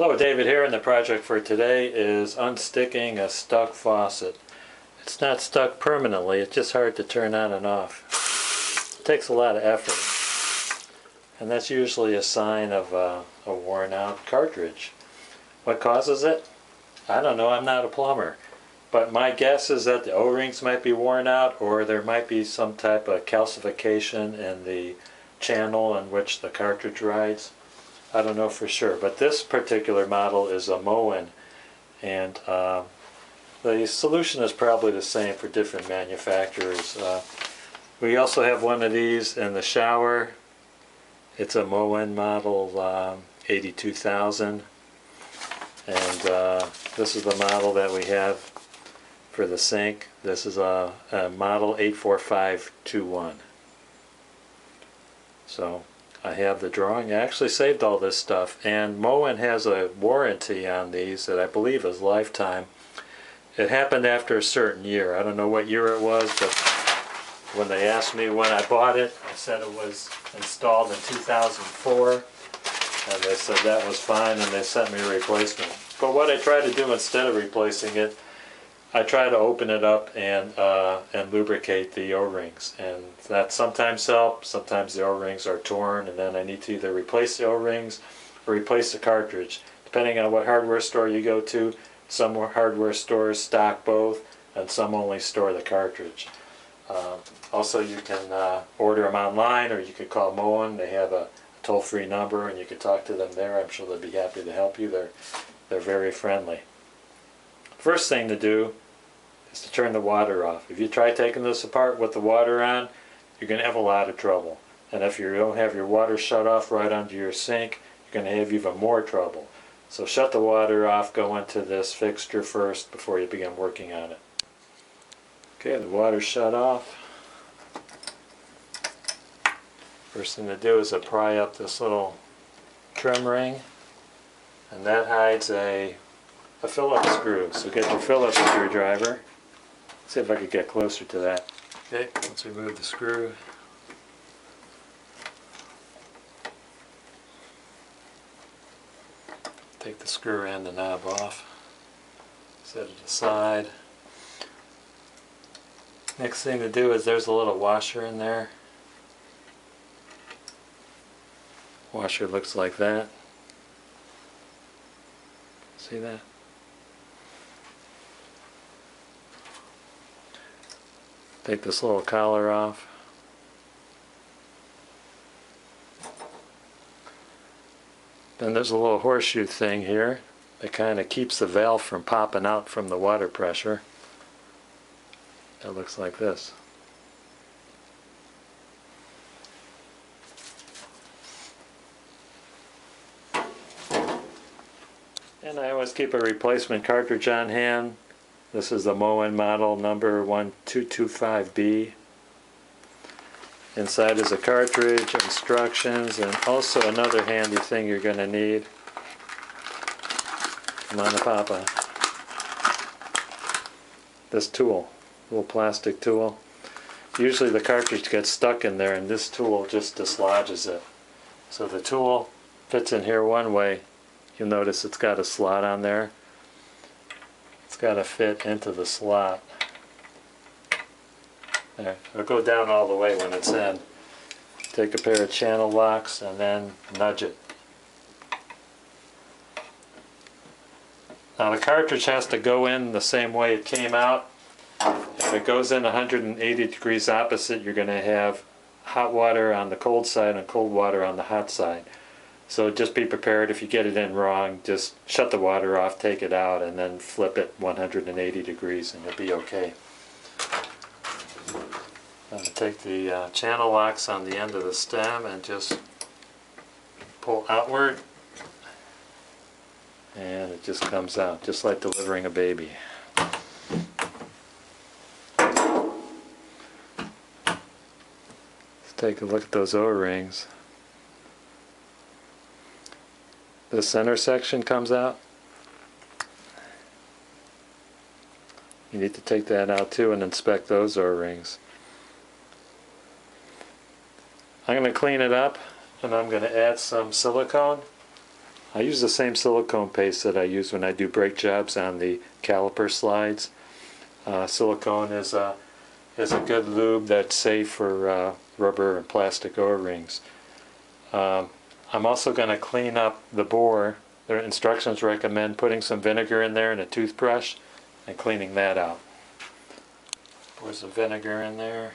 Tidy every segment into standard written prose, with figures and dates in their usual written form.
Hello, David here, and the project for today is unsticking a stuck faucet. It's not stuck permanently, it's just hard to turn on and off. It takes a lot of effort, and that's usually a sign of a worn out cartridge. What causes it? I don't know, I'm not a plumber. But my guess is that the O-rings might be worn out, or there might be some type of calcification in the channel in which the cartridge rides. I don't know for sure, but this particular model is a Moen, and the solution is probably the same for different manufacturers. We also have one of these in the shower. It's a Moen model 82000, and this is the model that we have for the sink. This is a model 84521. So I have the drawing. I actually saved all this stuff, and Moen has a warranty on these that I believe is lifetime. It happened after a certain year. I don't know what year it was, but when they asked me when I bought it, I said it was installed in 2004, and they said that was fine, and they sent me a replacement. But what I tried to do instead of replacing it, I try to open it up and lubricate the O-rings, and that sometimes helps. Sometimes the O-rings are torn, and then I need to either replace the O-rings or replace the cartridge, depending on what hardware store you go to. Some hardware stores stock both, and some only store the cartridge. Also, you can order them online, or you could call Moen. They have a toll-free number, and you can talk to them there. I'm sure they'll be happy to help you. They're very friendly. First thing to do is to turn the water off. If you try taking this apart with the water on, you're going to have a lot of trouble. And if you don't have your water shut off right under your sink, you're going to have even more trouble. So shut the water off, go into this fixture first before you begin working on it. Okay, the water's shut off. First thing to do is to pry up this little trim ring, and that hides a Phillips screw. So get your Phillips screwdriver. See if I could get closer to that. Okay, let's remove the screw. Take the screw and the knob off. Set it aside. Next thing to do is there's a little washer in there. Washer looks like that. See that? Take this little collar off. Then there's a little horseshoe thing here that kind of keeps the valve from popping out from the water pressure. It looks like this. And I always keep a replacement cartridge on hand. This is the Moen model number 1225B. Inside is a cartridge, instructions, and also another handy thing you're going to need. Come on, Papa. This tool, little plastic tool. Usually the cartridge gets stuck in there, and this tool just dislodges it. So the tool fits in here one way. You'll notice it's got a slot on there. It's got to fit into the slot. There. It'll go down all the way when it's in. Take a pair of channel locks and then nudge it. Now the cartridge has to go in the same way it came out. If it goes in 180 degrees opposite, you're going to have hot water on the cold side and cold water on the hot side. So just be prepared. If you get it in wrong, just shut the water off, take it out, and then flip it 180 degrees and you'll be okay. Take the channel locks on the end of the stem and just pull outward, and it just comes out, just like delivering a baby. Let's take a look at those O-rings. The center section comes out. You need to take that out too and inspect those O-rings. I'm going to clean it up, and I'm going to add some silicone I use the same silicone paste that I use when I do brake jobs on the caliper slides. Silicone is a good lube that's safe for rubber and plastic O-rings. I'm also going to clean up the bore. Their instructions recommend putting some vinegar in there and a toothbrush and cleaning that out. Pour some vinegar in there.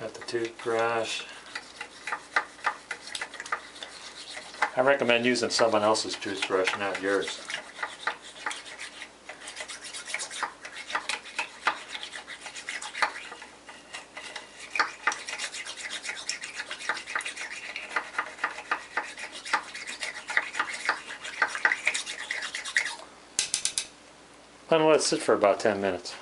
Got the toothbrush. I recommend using someone else's toothbrush, not yours. And let it sit for about 10 minutes.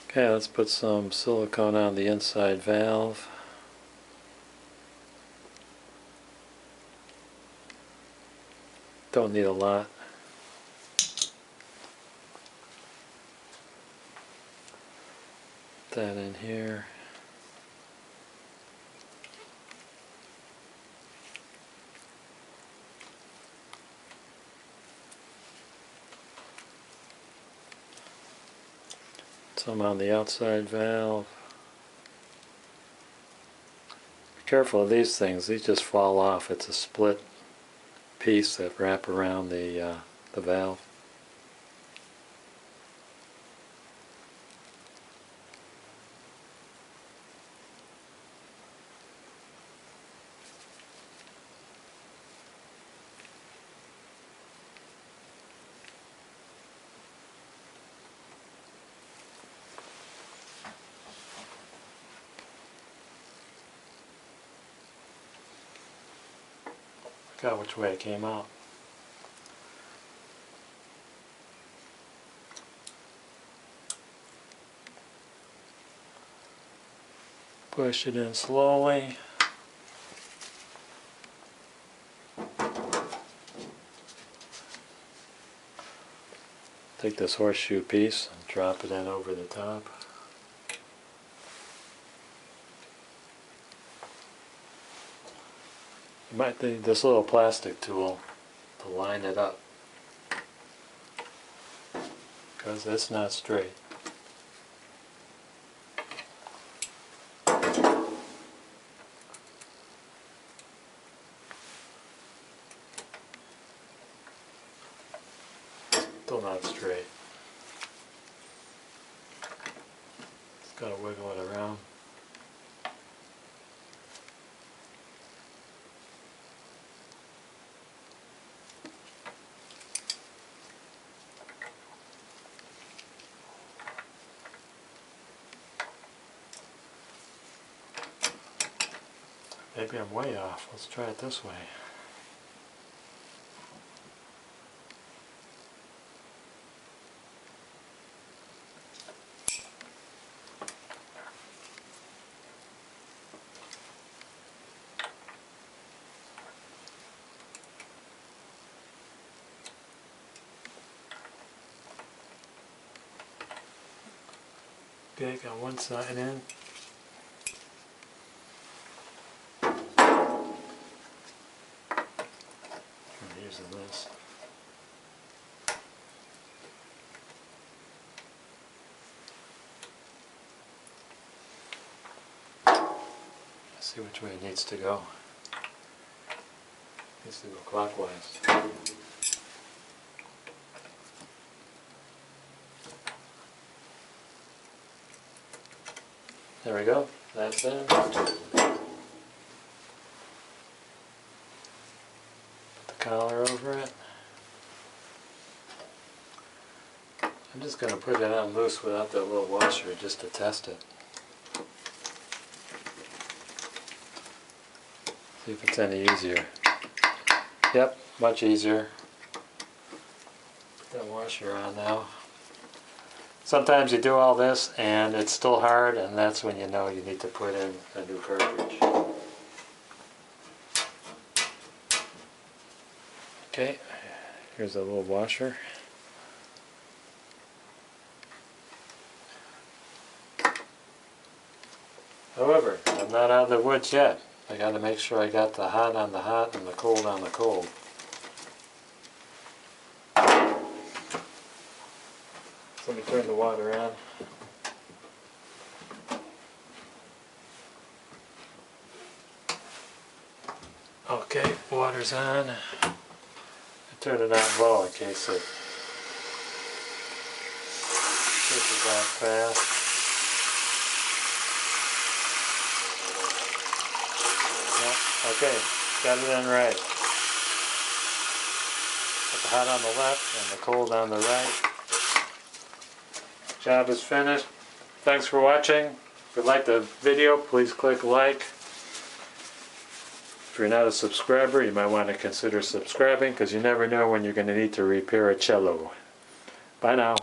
Okay, let's put some silicone on the inside valve. Don't need a lot. Put that in here. Some on the outside valve. Be careful of these things, these just fall off. It's a split piece that wrap around the valve. Look out which way it came out. Push it in slowly. Take this horseshoe piece and drop it in over the top. You might need this little plastic tool to line it up, because it's not straight. Still not straight. Just gotta wiggle it around. Maybe I'm way off. Let's try it this way. Okay, got one side in. I'm using this. Let's see which way it needs to go. It needs to go clockwise. There we go. That's in. Put the collar over it. I'm just going to put it on loose without that little washer just to test it. See if it's any easier. Yep, much easier. Put that washer on now. Sometimes you do all this and it's still hard, and that's when you know you need to put in a new cartridge. Okay, here's a little washer. not out of the woods yet. I got to make sure I got the hot on the hot and the cold on the cold. Let me turn the water on. Okay, water's on. I turn it on low in case it pushes out fast. Yeah, okay, got it in right. Put the hot on the left and the cold on the right. Job is finished. Thanks for watching. If you liked the video, please click like. If you're not a subscriber, you might want to consider subscribing because you never know when you're going to need to repair a cello. Bye now.